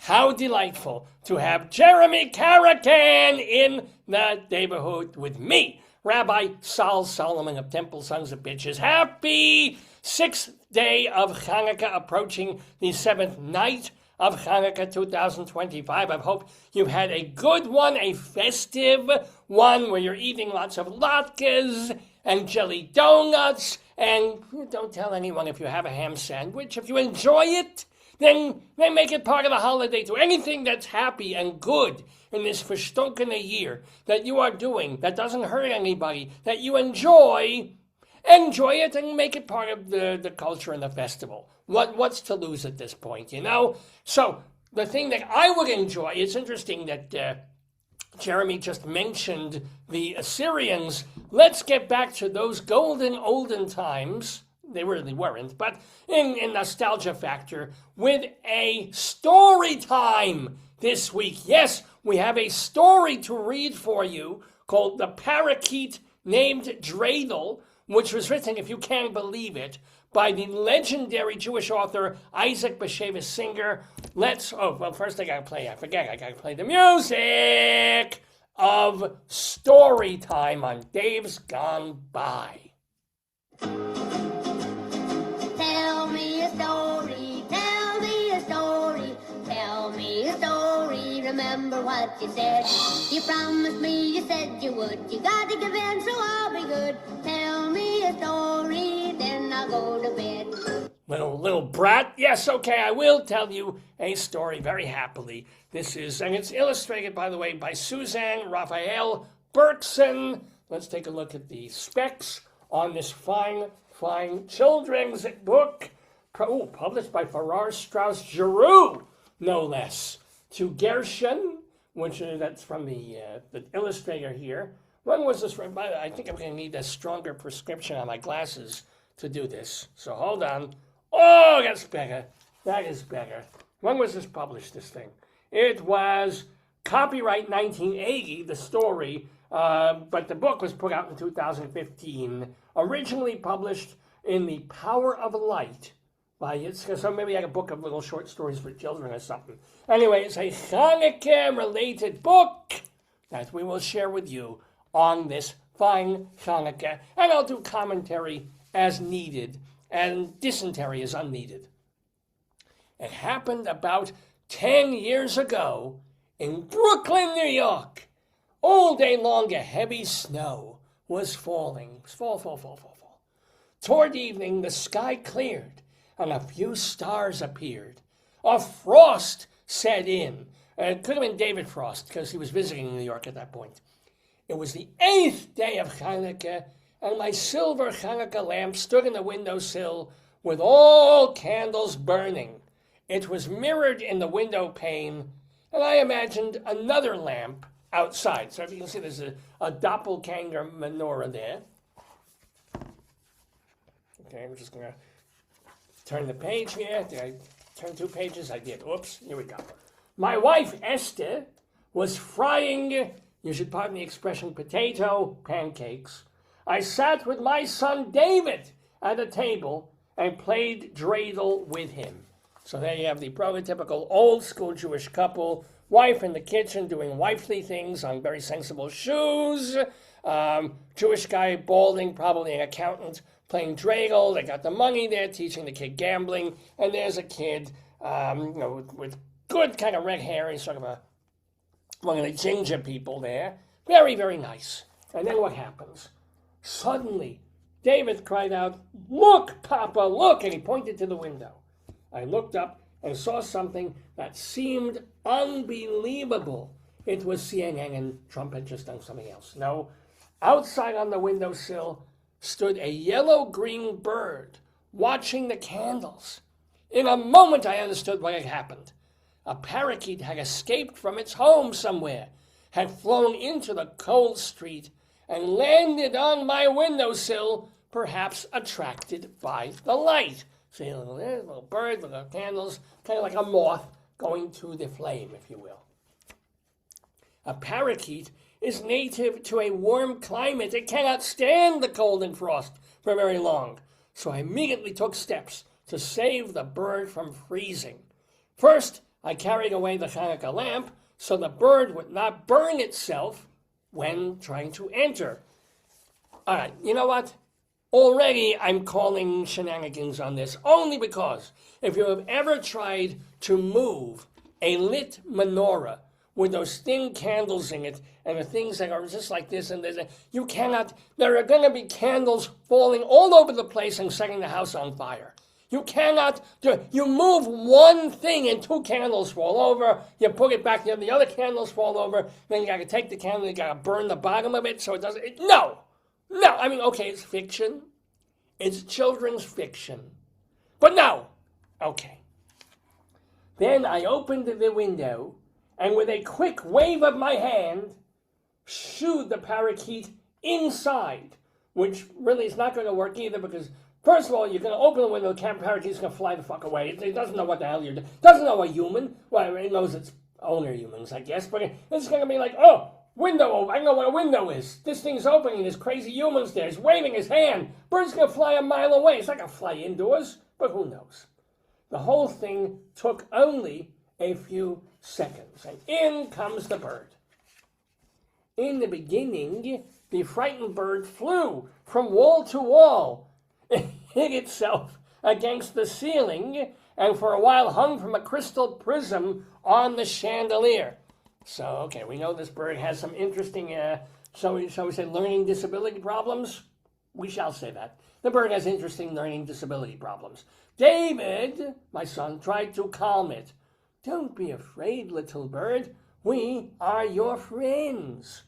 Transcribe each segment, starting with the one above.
how delightful to have Jeremy Karakan in the neighborhood with me, Rabbi Sol Solomon of Temple Sons of Bitches. Happy 6th day of Hanukkah, approaching the 7th night of Hanukkah 2025. I hope you've had a good one, a festive one, where you're eating lots of latkes and jelly donuts. And don't tell anyone if you have a ham sandwich. If you enjoy it, then make it part of the holiday too. Anything that's happy and good in this verstonkene year that you are doing, that doesn't hurt anybody, that you enjoy it and make it part of the culture and the festival. What's to lose at this point, you know? So the thing that I would enjoy, it's interesting that Jeremy just mentioned the Assyrians. Let's get back to those golden olden times. They really weren't, but in nostalgia factor, with a story time this week. Yes, we have a story to read for you called The Parakeet Named Dreidel, which was written, if you can believe it, by the legendary Jewish author Isaac Bashevis Singer. First I gotta play the music of Storytime on Dave's Gone By. Tell me a story, tell me a story, tell me a story, remember what you said. You promised me, you said you would, you gotta give in, so I'll be good. Tell me a story, then I'll go to bed. Little brat. Yes, okay, I will tell you a story very happily. And it's illustrated, by the way, by Suzanne Raphael Berkson. Let's take a look at the specs on this fine children's book, published by Farrar Straus Giroux, no less. To Gershon, that's from the illustrator here. When was this from? I think I'm going to need a stronger prescription on my glasses to do this. So hold on. Oh, that's better. That is better. When was this published, this thing? It was copyright 1980, the story, but the book was put out in 2015, originally published in The Power of Light by Yitzchak. So maybe like a book of little short stories for children or something. Anyway, it's a Hanukkah-related book that we will share with you on this fine Hanukkah, and I'll do commentary as needed, and dysentery is unneeded. It happened about 10 years ago in Brooklyn, New York. All day long, a heavy snow was falling. Fall. Toward evening, the sky cleared, and a few stars appeared. A frost set in. It could have been David Frost, because he was visiting New York at that point. It was the 8th day of Hanukkah, and my silver Hanukkah lamp stood in the windowsill with all candles burning. It was mirrored in the window pane, and I imagined another lamp outside. So if you can see, there's a doppelganger menorah there. Okay, I'm just going to turn the page here. Did I turn 2 pages? I did. Oops, here we go. My wife, Esther, was frying, you should pardon the expression, potato pancakes. I sat with my son, David, at a table and played dreidel with him. So there you have the prototypical old-school Jewish couple, wife in the kitchen doing wifely things on very sensible shoes, Jewish guy, balding, probably an accountant, playing dreidel. They got the money there, teaching the kid gambling, and there's a kid with good kind of red hair. He's sort of one of the ginger people there. Very, very nice. And then what happens? Suddenly, David cried out, "Look, Papa, look!" And he pointed to the window. I looked up and saw something that seemed unbelievable. It was CNN, and Trump had just done something else. No, outside on the windowsill stood a yellow-green bird watching the candles. In a moment, I understood what had happened. A parakeet had escaped from its home somewhere, had flown into the cold street, and landed on my windowsill, perhaps attracted by the light. See, a little bird, little candles, kind of like a moth going to the flame, if you will. A parakeet is native to a warm climate. It cannot stand the cold and frost for very long. So I immediately took steps to save the bird from freezing. First, I carried away the Hanukkah lamp so the bird would not burn itself when trying to enter. All right, you know what? Already I'm calling shenanigans on this only because if you have ever tried to move a lit menorah with those thin candles in it and the things that are just like this and this, you cannot, there are going to be candles falling all over the place and setting the house on fire. You cannot do, you move one thing and two candles fall over, you put it back, the other candles fall over, then you got to take the candle, you got to burn the bottom of it so it doesn't, no, I mean, okay, it's fiction, it's children's fiction, but no, okay. Then I opened the window and with a quick wave of my hand, shooed the parakeet inside, which really is not going to work either because, first of all, you're going to open the window, the parakeet's going to fly the fuck away. It doesn't know what the hell you're doing. It doesn't know a human. Well, it knows its owner humans, I guess, but it's going to be like, oh, window open. I know what a window is. This thing's opening. There's crazy humans there. He's waving his hand. Bird's going to fly a mile away. It's not going to fly indoors, but who knows? The whole thing took only a few seconds, and in comes the bird. In the beginning, the frightened bird flew from wall to wall. It hit itself against the ceiling and for a while hung from a crystal prism on the chandelier. So, okay, we know this bird has some interesting, shall we say, learning disability problems? We shall say that. The bird has interesting learning disability problems. David, my son, tried to calm it. Don't be afraid, little bird. We are your friends.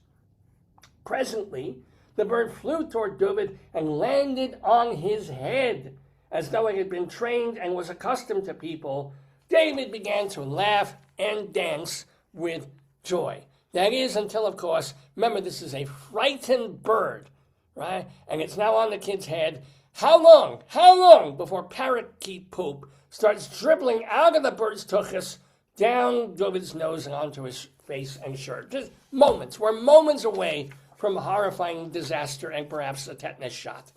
Presently, the bird flew toward David and landed on his head. As though it had been trained and was accustomed to people, David began to laugh and dance with joy. That is until, of course, remember this is a frightened bird, right? And it's now on the kid's head. How long before parakeet poop starts dribbling out of the bird's tuchus down David's nose and onto his face and shirt? Just moments. We're moments away from a horrifying disaster and perhaps a tetanus shot.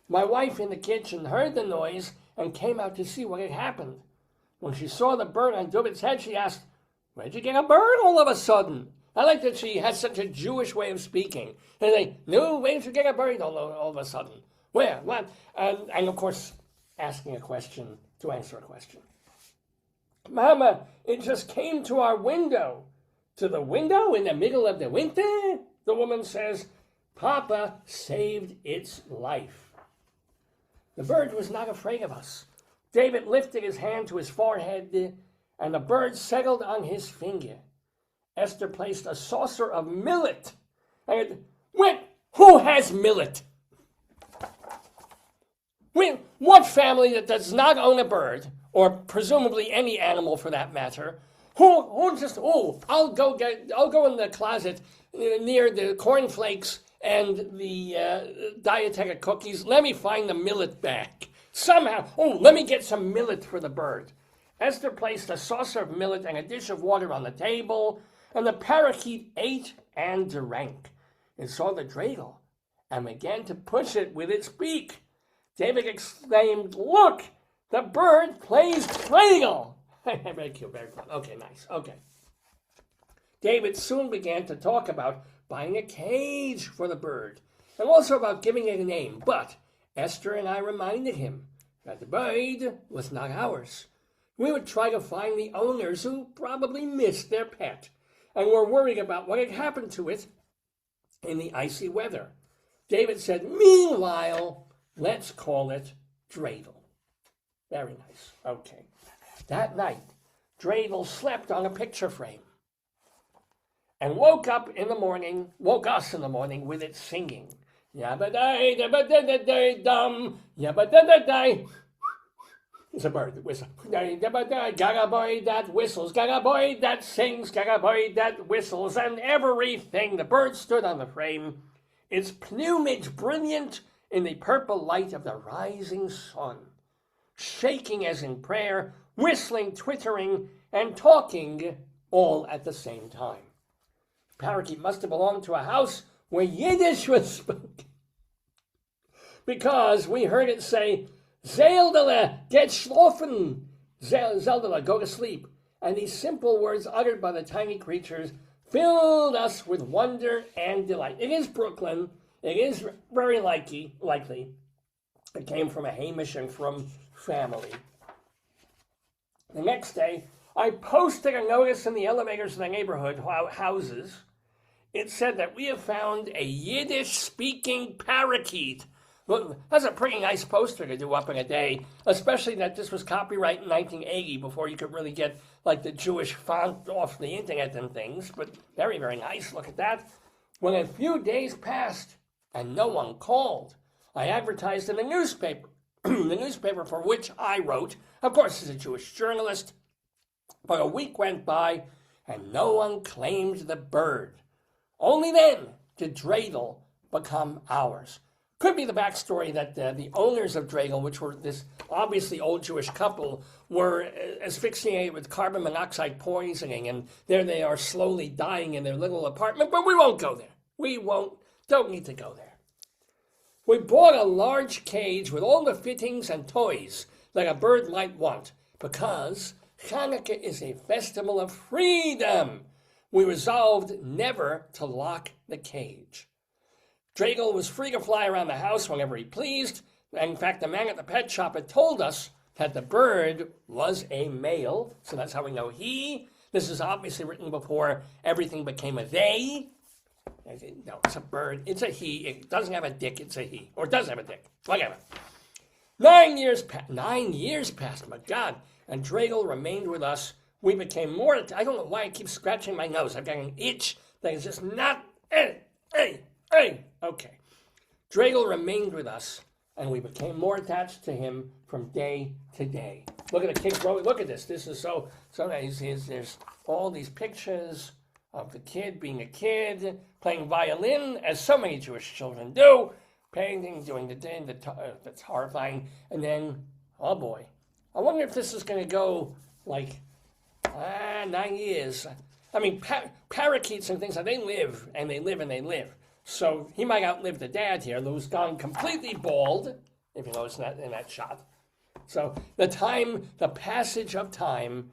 My wife in the kitchen heard the noise and came out to see what had happened. When she saw the bird on David's head, she asked, "Where'd you get a bird all of a sudden?" I like that she has such a Jewish way of speaking. And they, "No, where'd you get a bird all of a sudden?" Where? What? And of course, asking a question to answer a question. "Mama, it just came to our window." "To the window in the middle of the winter?" The woman says. "Papa saved its life." The bird was not afraid of us. David lifted his hand to his forehead, and the bird settled on his finger. Esther placed a saucer of millet. Who has millet? What family that does not own a bird, or presumably any animal for that matter, who just, I'll go in the closet near the cornflakes and the dietetic cookies. Let me find the millet bag. Somehow, let me get some millet for the bird. Esther placed a saucer of millet and a dish of water on the table, and the parakeet ate and drank. It saw the dreidel and began to push it with its beak. David exclaimed, "Look, the bird plays dreidel." Very cute, very fun. Okay, nice. Okay. David soon began to talk about buying a cage for the bird and also about giving it a name. But Esther and I reminded him that the bird was not ours. We would try to find the owners who probably missed their pet and were worried about what had happened to it in the icy weather. David said, "Meanwhile, let's call it Dreidel." Very nice. Okay. That night, Dreidel slept on a picture frame and woke us in the morning with it singing. Yabba-day, dabba-da-da-day, dum, yabba-da-da-day. It's a bird that whistles. Got a boy that whistles, got a boy that sings, got a boy that whistles, and everything. The bird stood on the frame, its plumage brilliant in the purple light of the rising sun, shaking as in prayer, whistling, twittering, and talking all at the same time. Parakeet must have belonged to a house where Yiddish was spoken, because we heard it say, "Zeldele, get schlafen." Zeldele, go to sleep. and these simple words uttered by the tiny creatures filled us with wonder and delight. It is Brooklyn. It is very likely it came from a Hamish and from family. The next day, I posted a notice in the elevators of the neighborhood houses. It said that we have found a Yiddish-speaking parakeet. Well, that's a pretty nice poster to do up in a day, especially that this was copyright in 1980 before you could really get like the Jewish font off the internet and things, but very, very nice. Look at that. When a few days passed and no one called, I advertised in the newspaper, the newspaper for which I wrote. Of course, as a Jewish journalist, but a week went by and no one claimed the bird. Only then did Dreidel become ours. Could be the backstory that the owners of Dreidel, which were this obviously old Jewish couple, were asphyxiated with carbon monoxide poisoning, and there they are slowly dying in their little apartment, but we won't go there. Don't need to go there. We bought a large cage with all the fittings and toys that a bird might want, because Hanukkah is a festival of freedom. We resolved never to lock the cage. Dreidel was free to fly around the house whenever he pleased. In fact, the man at the pet shop had told us that the bird was a male, so that's how we know he. This is obviously written before everything became a they. No, it's a bird. It's a he. It doesn't have a dick. It's a he. Or it does have a dick. Whatever. 9 years passed, my God. And Dreidel remained with us. We became more... I don't know why I keep scratching my nose. I've got an itch that is just not... Okay. Dreidel remained with us, and we became more attached to him from day to day. Look at the kid growing. Look at this. This is so nice. There's all these pictures of the kid being a kid, playing violin, as so many Jewish children do, painting, doing the thing that's horrifying. And then, oh boy, I wonder if this is going to go like 9 years. I mean, parakeets and things, they live, and they live, and they live. So he might outlive the dad here, who's gone completely bald, if you notice that in that shot. So the passage of time,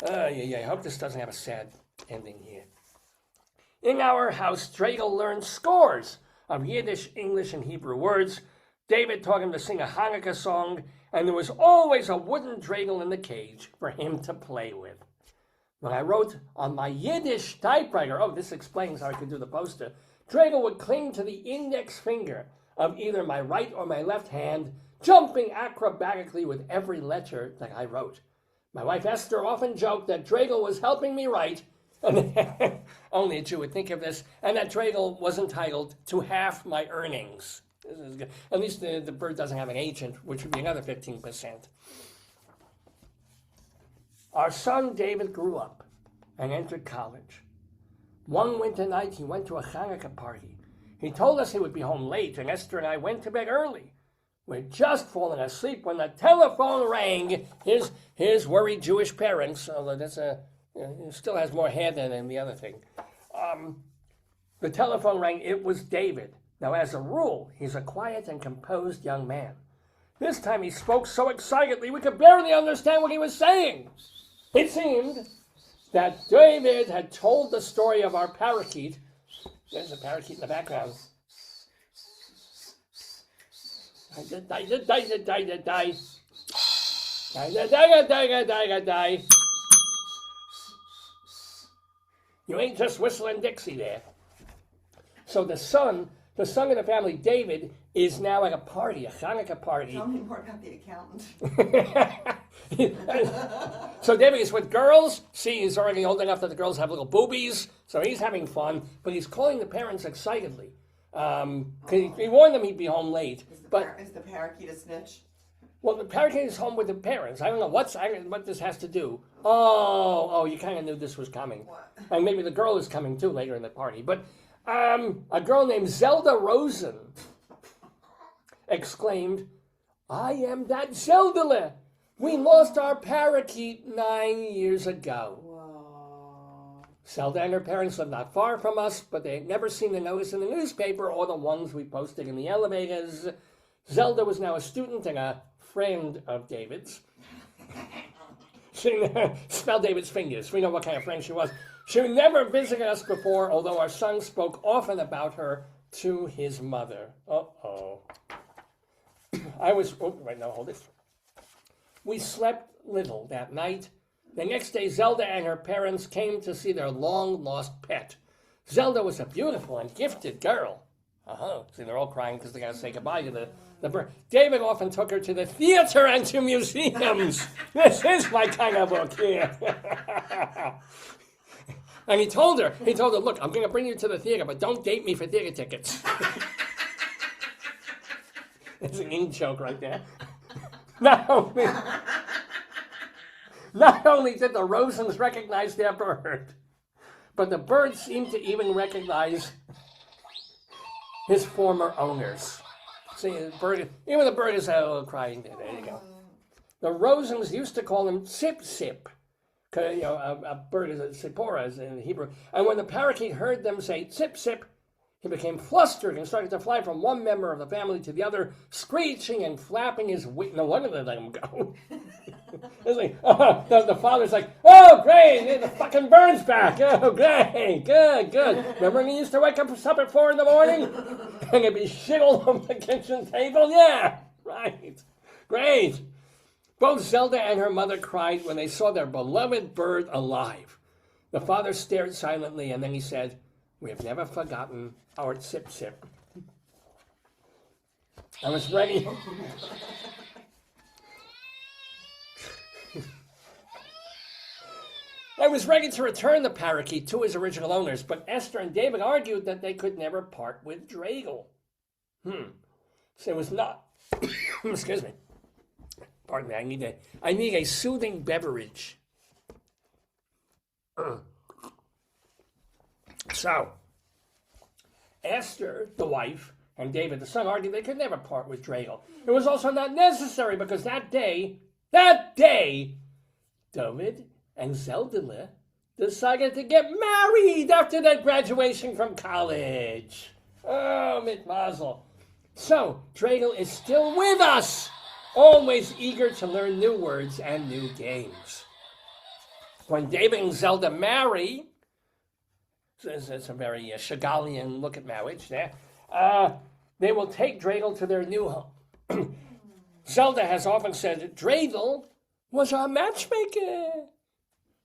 I hope this doesn't have a sad ending here. In our house, Dreidel learned scores of Yiddish, English, and Hebrew words. David taught him to sing a Hanukkah song, and there was always a wooden Dreidel in the cage for him to play with. When I wrote on my Yiddish typewriter, this explains how I could do the poster, Dreidel would cling to the index finger of either my right or my left hand, jumping acrobatically with every letter that I wrote. My wife Esther often joked that Dreidel was helping me write, and only a Jew would think of this, and that Dreidel was entitled to half my earnings. This is good. At least the bird doesn't have an agent, which would be another 15%. Our son David grew up and entered college. One winter night, he went to a Hanukkah party. He told us he would be home late, and Esther and I went to bed early. We'd just fallen asleep when the telephone rang. His worried Jewish parents, although it still has more hair than the other thing. The telephone rang. It was David. Now, as a rule, he's a quiet and composed young man. This time he spoke so excitedly we could barely understand what he was saying. It seemed that David had told the story of our parakeet. There's a parakeet in the background. You ain't just whistling Dixie there. So the son of the family, David, is now at a party, a Hanukkah party. Tell me more about the accountant. So David is with girls. See, he's already old enough that the girls have little boobies, so he's having fun. But he's calling the parents excitedly. He warned them he'd be home late. Is the parakeet a snitch? Well, the parakeet is home with the parents. I don't know what this has to do. Oh, you kind of knew this was coming. What? And maybe the girl is coming too later in the party. But a girl named Zelda Rosen exclaimed, "I am that Zeldele. We lost our parakeet 9 years ago." Whoa. Zelda and her parents lived not far from us, but they had never seen the notice in the newspaper or the ones we posted in the elevators. Zelda was now a student and a friend of David's. She smelled David's fingers. We know what kind of friend she was. She never visited us before, although our son spoke often about her to his mother. Uh-oh. Wait, no, hold it. We slept little that night. The next day, Zelda and her parents came to see their long-lost pet. Zelda was a beautiful and gifted girl. See, they're all crying because they got to say goodbye to the bird. David often took her to the theater and to museums. This is my kind of book here. And he told her, look, I'm going to bring you to the theater, but don't date me for theater tickets. It's an in joke right there. Not only did the Rosens recognize their bird, but the bird seemed to even recognize his former owners. See, even the bird is a little crying there. There you go. The Rosens used to call him Sip Sip. A bird is a Sipporah in Hebrew. And when the parakeet heard them say Sip Sip, he became flustered and started to fly from one member of the family to the other, screeching and flapping his wings. No wonder they let him go. The father's like, oh, great, the fucking bird's back. Oh, great, good. Remember when he used to wake up at 4 in the morning? And he'd be shit all over the kitchen table? Yeah, right, great. Both Zelda and her mother cried when they saw their beloved bird alive. The father stared silently, and then he said, we have never forgotten our Sip Sip. I was ready. I was ready to return the parakeet to his original owners, but Esther and David argued that they could never part with Dreidel. So it was not. Excuse me. Pardon me. I need a soothing beverage. So, Esther, the wife, and David, the son, argued they could never part with Dreidel. It was also not necessary because that day, David and Zelda decided to get married after their graduation from college. Oh, mit mazel. So, Dreidel is still with us, always eager to learn new words and new games. When David and Zelda marry, it's a very Chagalian look at marriage there, they will take Dreidel to their new home. Zelda has often said Dreidel was our matchmaker,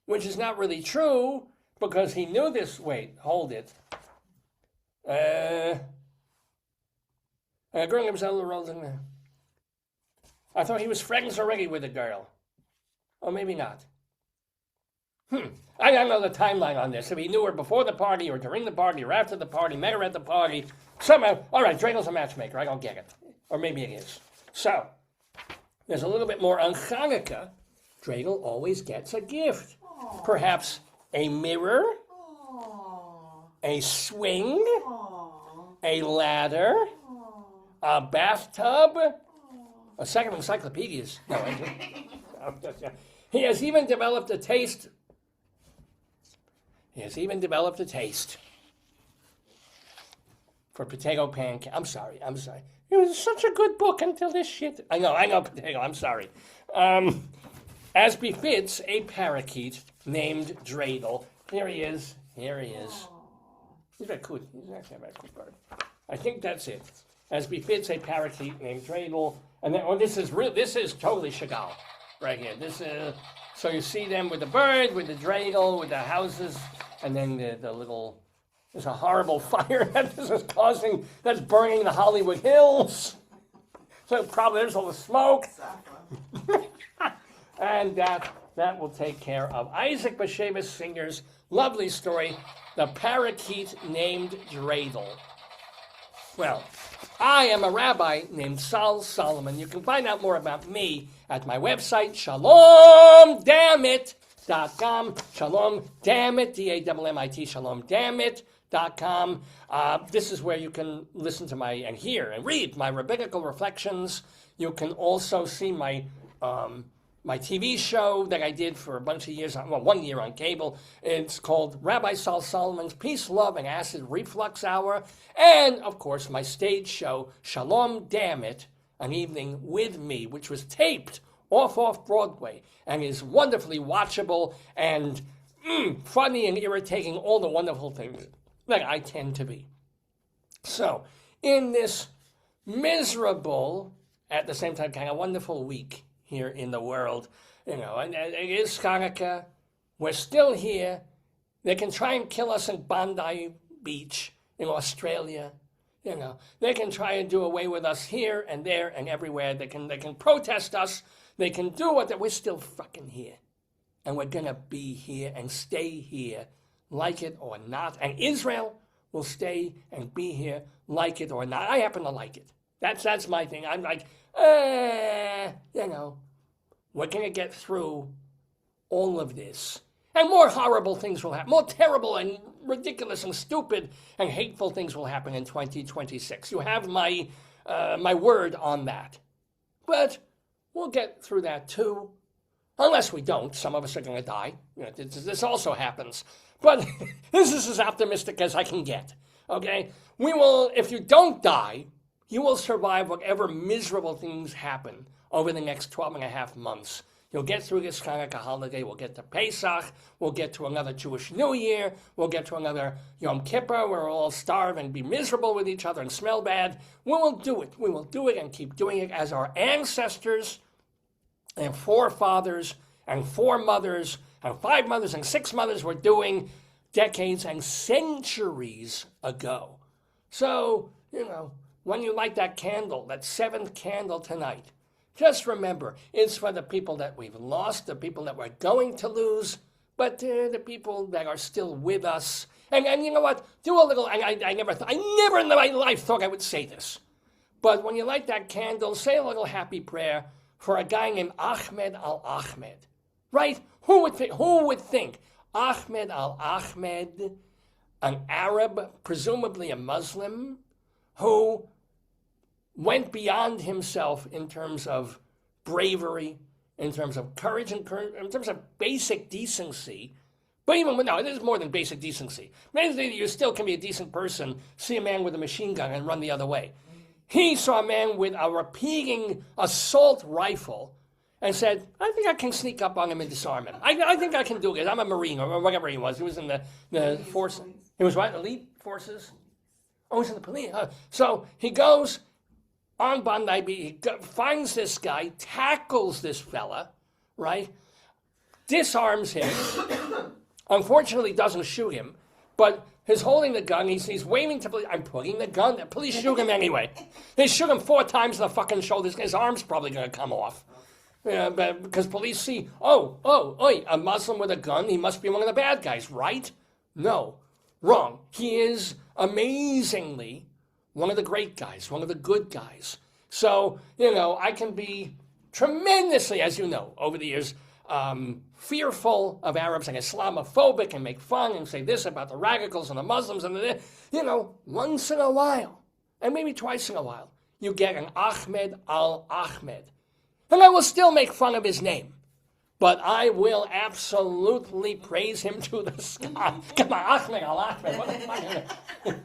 which is not really true because he knew this. Wait, hold it. Growing up, Zelda rolled in there. I thought he was friends already with a girl. Or maybe not. I don't know the timeline on this. If he knew her before the party or during the party or after the party, met her at the party. Somehow, all right, Dreidel's a matchmaker. I don't get it. Or maybe it is. So, there's a little bit more on Hanukkah. Dreidel always gets a gift. Aww. Perhaps a mirror, a swing, a ladder, a bathtub, a set of encyclopedias. No, he has even developed a taste. For potato pancake. I'm sorry. It was such a good book until this shit. I know, potato. I'm sorry. As befits a parakeet named Dreidel. Here he is. He's very cool. He's actually a very cool bird. I think that's it. As befits a parakeet named Dreidel. And then, this is totally Chagall right here. This is, so you see them with the bird, with the Dreidel, with the houses, and then the little. There's a horrible fire that this is causing, that's burning the Hollywood Hills. So probably there's all the smoke. And that will take care of Isaac Bashevis Singer's lovely story, The Parakeet Named Dreidel. Well, I am a rabbi named Sol Solomon. You can find out more about me at my website, shalomdammit.com. Shalom, damn it, D-A-M-M-I-T, shalomdammit.com. This is where you can listen to and hear and read my rabbinical reflections. You can also see my TV show that I did for a bunch of years, 1 year on cable. It's called Rabbi Sol Solomon's Peace, Love, and Acid Reflux Hour. And, of course, my stage show, Shalom Damn It, An Evening with Me, which was taped off Broadway, and is wonderfully watchable and funny and irritating, all the wonderful things that I tend to be. So, in this miserable, at the same time kind of wonderful week here in the world, and it is Hanukkah, we're still here. They can try and kill us in Bondi Beach in Australia. They can try and do away with us here and there and everywhere. They can protest us. They can do what we're still fucking here. And we're going to be here and stay here, like it or not. And Israel will stay and be here, like it or not. I happen to like it. That's my thing. I'm like, we're going to get through all of this. And more horrible things will happen. More terrible and ridiculous and stupid and hateful things will happen in 2026. You have my word on that. But we'll get through that too. Unless we don't. Some of us are going to die. This also happens. But this is as optimistic as I can get. Okay? We will, if you don't die, you will survive whatever miserable things happen over the next 12 and a half months. You'll get through this Hanukkah holiday. We'll get to Pesach. We'll get to another Jewish New Year. We'll get to another Yom Kippur where we'll all starve and be miserable with each other and smell bad. We will do it. We will do it and keep doing it as our ancestors and forefathers and foremothers and 5 mothers and 6 mothers were doing decades and centuries ago. So, when you light that candle, that 7th candle tonight, just remember, it's for the people that we've lost, the people that we're going to lose, but the people that are still with us. And you know what? Do a little, I never in my life thought I would say this. But when you light that candle, say a little happy prayer for a guy named Ahmed al-Ahmed. Right? Who would think Ahmed al-Ahmed, an Arab, presumably a Muslim, who went beyond himself in terms of bravery, in terms of courage, in terms of basic decency. But it is more than basic decency. Maybe you still can be a decent person, see a man with a machine gun and run the other way. He saw a man with a repeating assault rifle and said, I think I can sneak up on him and disarm him. I think I can do it. I'm a Marine or whatever he was. He was in the force. He was what? Elite forces? Oh, he was in the police. So he goes on Bondi Beach, he finds this guy, tackles this fella, right? Disarms him. Unfortunately, doesn't shoot him, but he's holding the gun. He's waving to police. I'm putting the gun. The police shoot him anyway. They shoot him 4 times in the fucking shoulder. His arm's probably going to come off. But because police see, a Muslim with a gun, he must be one of the bad guys, right? No, wrong. He is amazingly one of the great guys, one of the good guys. So, I can be tremendously, as you know, over the years, fearful of Arabs and Islamophobic and make fun and say this about the radicals and the Muslims and once in a while, and maybe twice in a while, you get an Ahmed al-Ahmed. And I will still make fun of his name, but I will absolutely praise him to the sky. Come on, Ahmed al-Ahmed. What the fuck?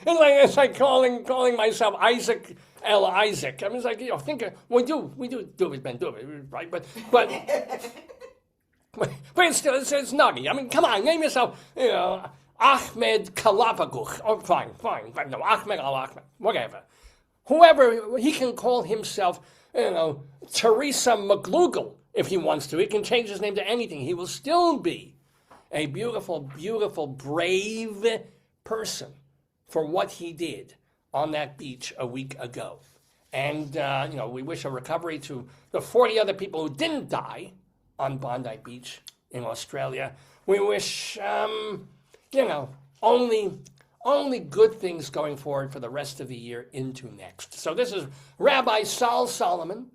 It's like calling myself Isaac Isaac. I mean, it's like, we do it, Ben, do it, right? But it's still, it's nutty. I mean, come on, name yourself, Ahmed Kalapaguch. Oh, fine, no, Ahmed al-Ahmed, whatever. Whoever, he can call himself, Teresa McGloogle if he wants to. He can change his name to anything. He will still be a beautiful, beautiful, brave person for what he did on that beach a week ago. And, we wish a recovery to the 40 other people who didn't die on Bondi Beach in Australia. We wish, only good things going forward for the rest of the year into next. So this is Rabbi Sol Solomon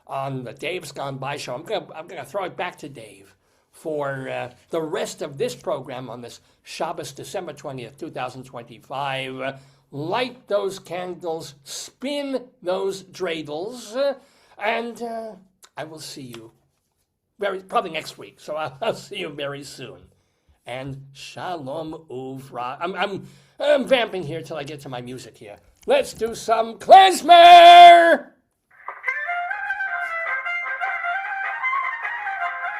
on the Dave's Gone By show. I'm gonna throw it back to Dave for the rest of this program on this Shabbos, December 20th, 2025. Light those candles, spin those dreidels, and I will see you probably next week. So I'll see you very soon. And Shalom Uvra. I'm vamping here till I get to my music here. Let's do some klezmer!